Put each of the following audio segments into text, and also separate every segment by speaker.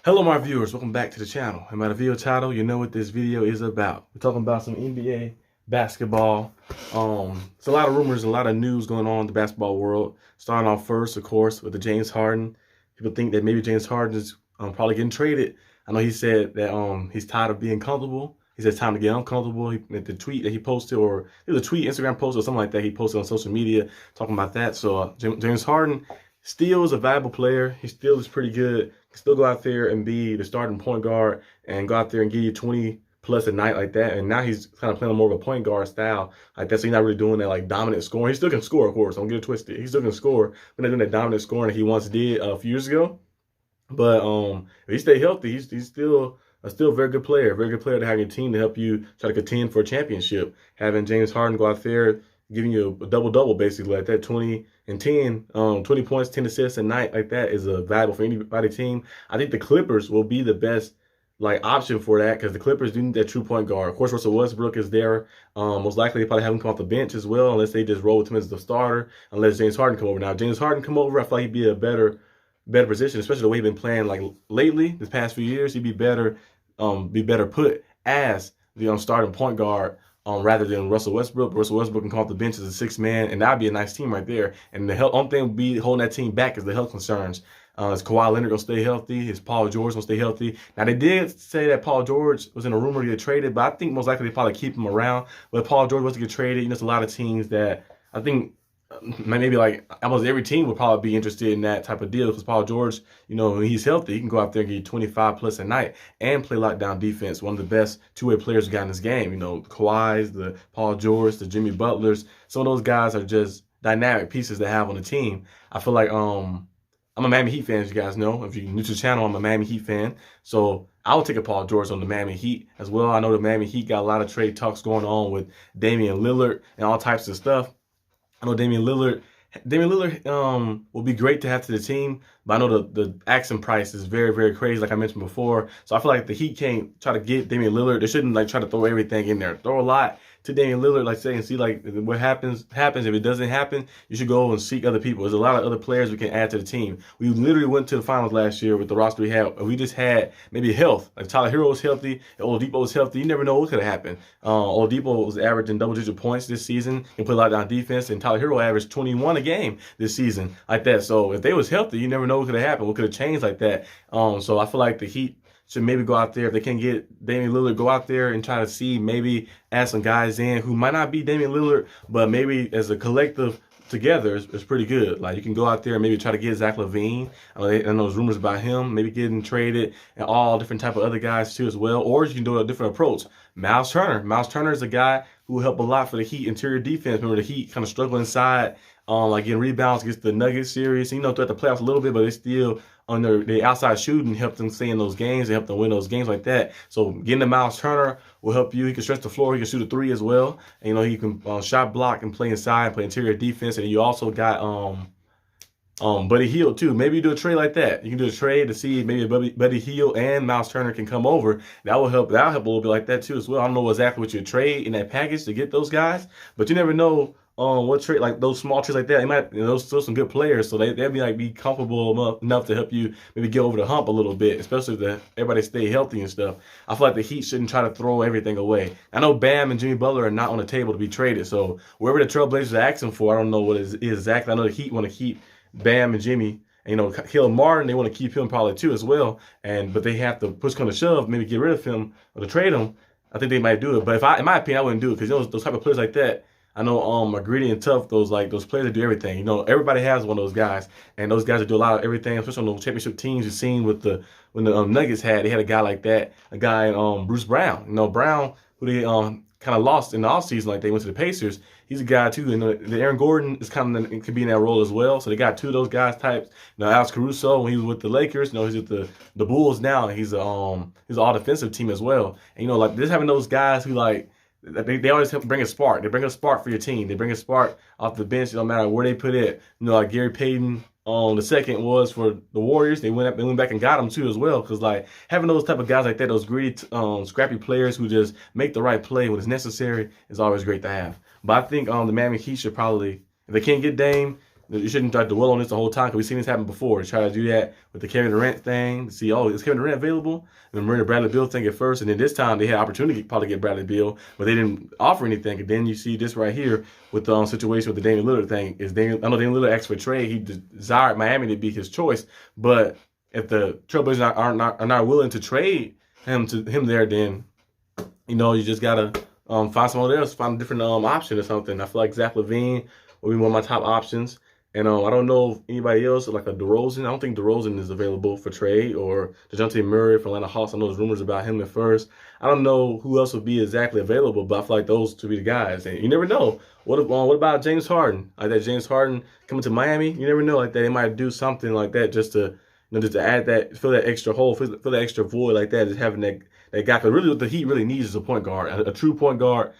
Speaker 1: Hello my viewers, welcome back to the channel. And by the video title, you know what this video is about. We're talking about some NBA basketball. It's a lot of rumors, a lot of news going on in the basketball world. Starting off first, of course, with the James Harden. People think that maybe James Harden is probably getting traded. I know he said that he's tired of being comfortable. He said it's time to get uncomfortable. The tweet that he posted, or it was a tweet, Instagram post or something like that, he posted on social media talking about that. So James Harden still is a valuable player. He still is pretty good. Can still go out there and be the starting point guard and go out there and give you 20 plus a night like that. And now he's kind of playing more of a point guard style like that. So he's not really doing that like dominant scoring. He still can score, of course. Don't get it twisted. He still can score, but not doing that dominant scoring that he once did a few years ago. But if he stay healthy, he's still a very good player to have your team to help you try to contend for a championship. Having James Harden go out there, giving you a double-double basically like that, 20 and 10, 20 points, 10 assists a night like that is valuable for anybody team. I think the Clippers will be the best like option for that because the Clippers do need that true point guard. Of course, Russell Westbrook is there. Most likely they probably have him come off the bench as well, unless they just roll with him as the starter, unless James Harden come over. Now, if James Harden come over, I feel like he'd be a better position, especially the way he's been playing like lately, this past few years. He'd be better put as the starting point guard rather than Russell Westbrook. Russell Westbrook can come off the bench as a sixth man, and that'd be a nice team right there. And the only thing would be holding that team back is the health concerns. Is Kawhi Leonard gonna stay healthy? Is Paul George gonna stay healthy? Now they did say that Paul George was in a rumor to get traded, but I think most likely they probably keep him around. But if Paul George was to get traded, there's a lot of teams that I think maybe like almost every team would probably be interested in that type of deal because Paul George, when he's healthy, he can go out there and get you 25 plus a night and play lockdown defense. One of the best two-way players we got in this game. The Kawhis, the Paul George, the Jimmy Butlers. Some of those guys are just dynamic pieces to have on the team. I feel like I'm a Miami Heat fan, as you guys know. If you're new to the channel, I'm a Miami Heat fan. So I would take a Paul George on the Miami Heat as well. I know the Miami Heat got a lot of trade talks going on with Damian Lillard and all types of stuff. I know Damian Lillard will be great to have to the team, but I know the asking price is very, very crazy, like I mentioned before. So I feel like the Heat can't try to get Damian Lillard. They shouldn't like try to throw everything in there. Throw a lot to Damian Lillard, like say, and see like what happens. If it doesn't happen, you should go and seek other people. There's a lot of other players we can add to the team. We literally went to the finals last year with the roster we had. We just had maybe health. Like Tyler Hero was healthy, Oladipo was healthy. You never know what could have happened. Oladipo was averaging double-digit points this season and put a lot down defense, and Tyler Hero averaged 21 a game this season like that. So if they was healthy, you never know what could have happened. What could have changed like that. So I feel like the Heat should maybe go out there, if they can get Damian Lillard, go out there and try to see, maybe add some guys in who might not be Damian Lillard, but maybe as a collective together is pretty good. Like you can go out there and maybe try to get Zach LaVine. I know there's rumors about him maybe getting traded, and all different type of other guys too as well. Or you can do a different approach. Miles Turner is a guy who will help a lot for the Heat interior defense. Remember the Heat kind of struggle inside, like getting rebounds against the Nuggets series. Throughout the playoffs a little bit, but they still on their outside shooting helped them stay in those games. They helped them win those games like that. So getting the Miles Turner will help you. He can stretch the floor. He can shoot a three as well. And, he can shot block and play inside and play interior defense. And you also got Buddy Hield too. Maybe you do a trade like that. You can do a trade to see maybe Buddy Hield and Miles Turner can come over. That will help. That'll help a little bit like that too as well. I don't know exactly what you trade in that package to get those guys, but you never know. What trade, like those small trades like that, they might, those still some good players, so they'll be comfortable enough to help you maybe get over the hump a little bit, especially if everybody stay healthy and stuff. I feel like the Heat shouldn't try to throw everything away. I know Bam and Jimmy Butler are not on the table to be traded, so wherever the Trailblazers are asking for, I don't know what it is exactly. I know the Heat want to keep Bam and Jimmy. And, Caleb Martin, they want to keep him probably too as well. But they have to push come to shove, maybe get rid of him or to trade him. I think they might do it, but in my opinion, I wouldn't do it because those type of players like that. I know are gritty and tough, those players that do everything. Everybody has one of those guys, and those guys that do a lot of everything, especially on those championship teams you've seen when the Nuggets they had a guy like that, a guy Bruce Brown. Brown, who they kind of lost in the offseason, like they went to the Pacers. He's a guy too, and the Aaron Gordon is could be in that role as well. So they got two of those guys types. Alex Caruso, when he was with the Lakers, he's with the Bulls now, and he's an all defensive team as well. And just having those guys who they always help bring a spark. They bring a spark for your team. They bring a spark off the bench. No matter where they put it. Like Gary Payton the second was for the Warriors. They went back and got them too as well. Because having those type of guys like that, those gritty, scrappy players who just make the right play when it's necessary, is always great to have. But I think the Miami Heat should probably, if they can't get Dame, you shouldn't try to dwell on this the whole time, because we've seen this happen before. Try to do that with the Kevin Durant thing, to see, oh, is Kevin Durant available? And remember the Bradley Beal thing at first, and then this time they had opportunity to probably get Bradley Beal, but they didn't offer anything. And then you see this right here with the situation with the Damian Lillard thing. I know Damian Lillard asked for a trade. He desired Miami to be his choice, but if the Trailblazers are not willing to trade him there, then you just gotta find someone else, find a different option or something. I feel like Zach LaVine will be one of my top options. And I don't know if anybody else, like a DeRozan. I don't think DeRozan is available for trade, or DeJounte Murray from Atlanta Hawks. I know there's rumors about him at first. I don't know who else would be exactly available, but I feel like those to be the guys. And you never know. What about James Harden? Like that James Harden coming to Miami? You never know. Like that, they might do something like that just to add that, fill that extra hole, fill that extra void like that, just having that guy. Because really what the Heat really needs is a point guard, a true point guard,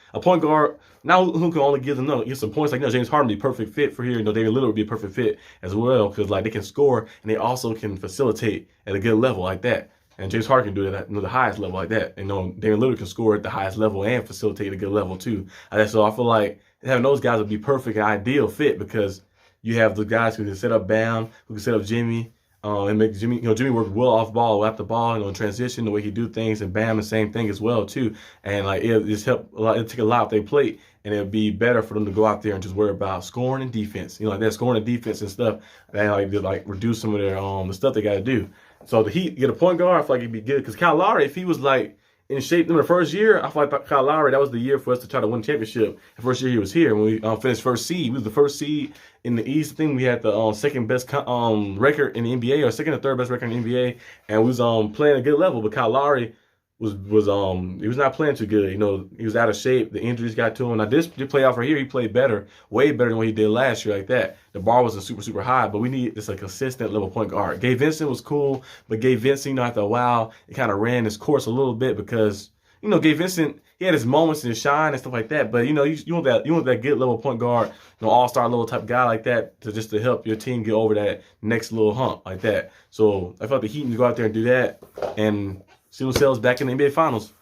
Speaker 1: now who can only give some points. Like, James Harden would be a perfect fit for here. David Lillard would be a perfect fit as well, because like they can score and they also can facilitate at a good level like that. And James Harden can do it at the highest level like that. And David Lillard can score at the highest level and facilitate at a good level too. So I feel like having those guys would be perfect and ideal fit, because you have the guys who can set up Bam, who can set up Jimmy. And make Jimmy, Jimmy work well off ball, at the ball, in transition, the way he do things, and Bam, the same thing as well too. And like it just help a lot. It take a lot off their plate, and it'd be better for them to go out there and just worry about scoring and defense. Like that scoring and defense and stuff, and like reduce some of their the stuff they got to do. So the Heat get a point guard, I feel like it'd be good, because Kyle Lowry, if he was like in shape in the first year, I feel like Kyle Lowry, that was the year for us to try to win championship. The first year he was here, when we finished first seed, we was the first seed in the East. I think we had the second best record in the NBA, or second or third best record in the NBA, and we was playing a good level. But Kyle Lowry was he was not playing too good. He was out of shape. The injuries got to him. Now this playoff right here, he played better, way better than what he did last year. Like that, the bar wasn't super high, but we need just a consistent level point guard. Gabe Vincent was cool, but Gabe Vincent, after a while, it kind of ran his course a little bit, because Gabe Vincent, he had his moments and his shine and stuff like that. But you want that good level point guard, all-star level type guy like that, to help your team get over that next little hump like that. So I felt the Heat need to go out there and do that, and see themselves back in the NBA Finals.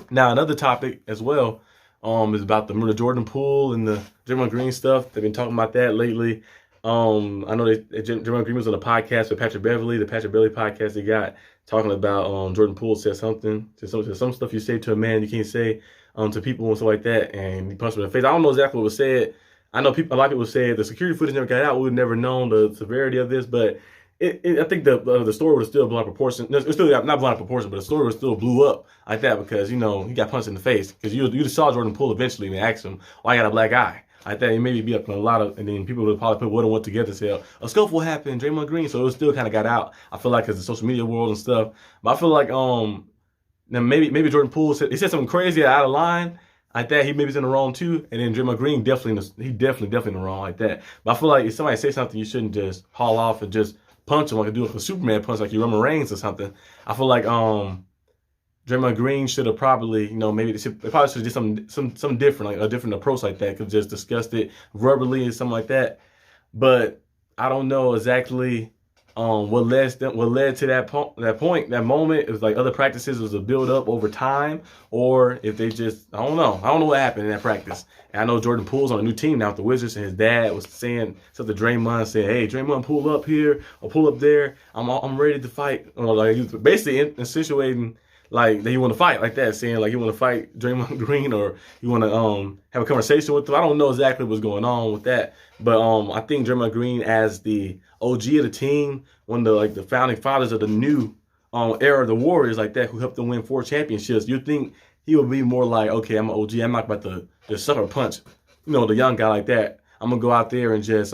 Speaker 1: Now another topic as well is about the Jordan Poole and the Draymond Green stuff. They've been talking about that lately. I know Draymond Green was on a podcast with Patrick Beverly, the Patrick Beverly podcast they got, talking about Jordan Poole said something to some stuff you say to a man you can't say to people and stuff like that, and he punched him in the face. I don't know exactly what was said. I know a lot of people said the security footage never got out. We would never known the severity of this, but I think the story would have still blown out of proportion. No, it's still not blown out of proportion, but the story would still blew up like that, because he got punched in the face. Because you just saw Jordan Poole eventually and asked him, why you got a black eye? I thought he maybe be up in a lot of, and then people would probably put one and one together and say, a scuffle happened, Draymond Green. So it still kind of got out. I feel like, because the social media world and stuff. But I feel like now maybe Jordan Poole said something crazy out of line like that. He maybe's in the wrong too. And then Draymond Green definitely in the wrong like that. But I feel like if somebody say something, you shouldn't just haul off and just punch him like do a Superman punch, like you Roman Reigns or something. I feel like Draymond Green should have probably, maybe they probably should have did something different, like a different approach like that. Could just discussed it verbally or something like that. But I don't know exactly what led to that moment. It was like other practices, was a build up over time, or if they just, I don't know what happened in that practice. And I know Jordan Poole's on a new team now with the Wizards, and his dad was saying something to Draymond, saying, "Hey, Draymond, pull up here or pull up there. I'm ready to fight." Like he was basically insinuating like that he want to fight like that, saying like he want to fight Draymond Green, or you want to have a conversation with him. I don't know exactly what's going on with that, but I think Draymond Green, as the OG of the team, one of the founding fathers of the new era of the Warriors like that, who helped them win 4 championships, you think he would be more like, okay, I'm an OG, I'm not about to just sucker punch, the young guy like that. I'm gonna go out there and just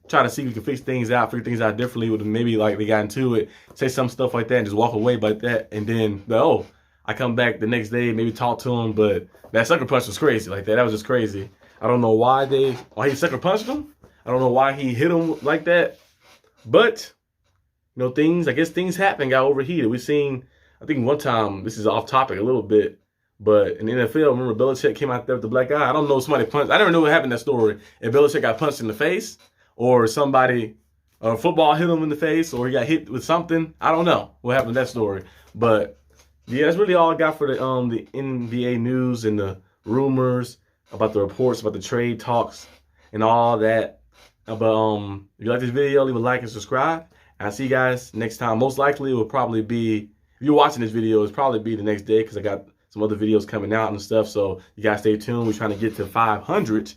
Speaker 1: try to see if we can figure things out differently. With maybe like they got into it, say some stuff like that, and just walk away like that, and then I come back the next day, maybe talk to him, but that sucker punch was crazy like that. That was just crazy. I don't know why he sucker punched him. I don't know why he hit him like that, but I guess things happen, got overheated. We've seen, I think one time, this is off topic a little bit, but in the NFL, remember Belichick came out there with the black eye? I don't know if somebody punched. I never knew what happened in that story. If Belichick got punched in the face, or somebody, a football hit him in the face, or he got hit with something. I don't know what happened in that story. But yeah, that's really all I got for the NBA news and the rumors about the reports about the trade talks and all that. If you like this video, leave a like and subscribe. And I'll see you guys next time. Most likely it will probably be, if you're watching this video, it's probably be the next day because I got some other videos coming out and stuff. So you guys stay tuned. We're trying to get to 500.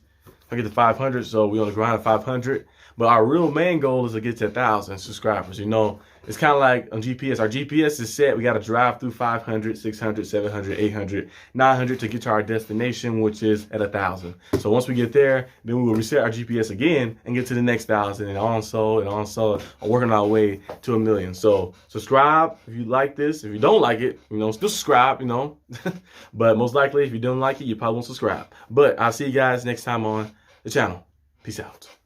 Speaker 1: I get to 500, so we're on the grind of 500. But our real main goal is to get to 1,000 subscribers. You know, it's kind of like on GPS. Our GPS is set. We got to drive through 500, 600, 700, 800, 900 to get to our destination, which is at 1,000. So once we get there, then we will reset our GPS again and get to the next 1,000 and on so, working our way to 1,000,000. So subscribe if you like this. If you don't like it, you know, still subscribe, you know. But most likely, if you don't like it, you probably won't subscribe. But I'll see you guys next time on the channel. Peace out.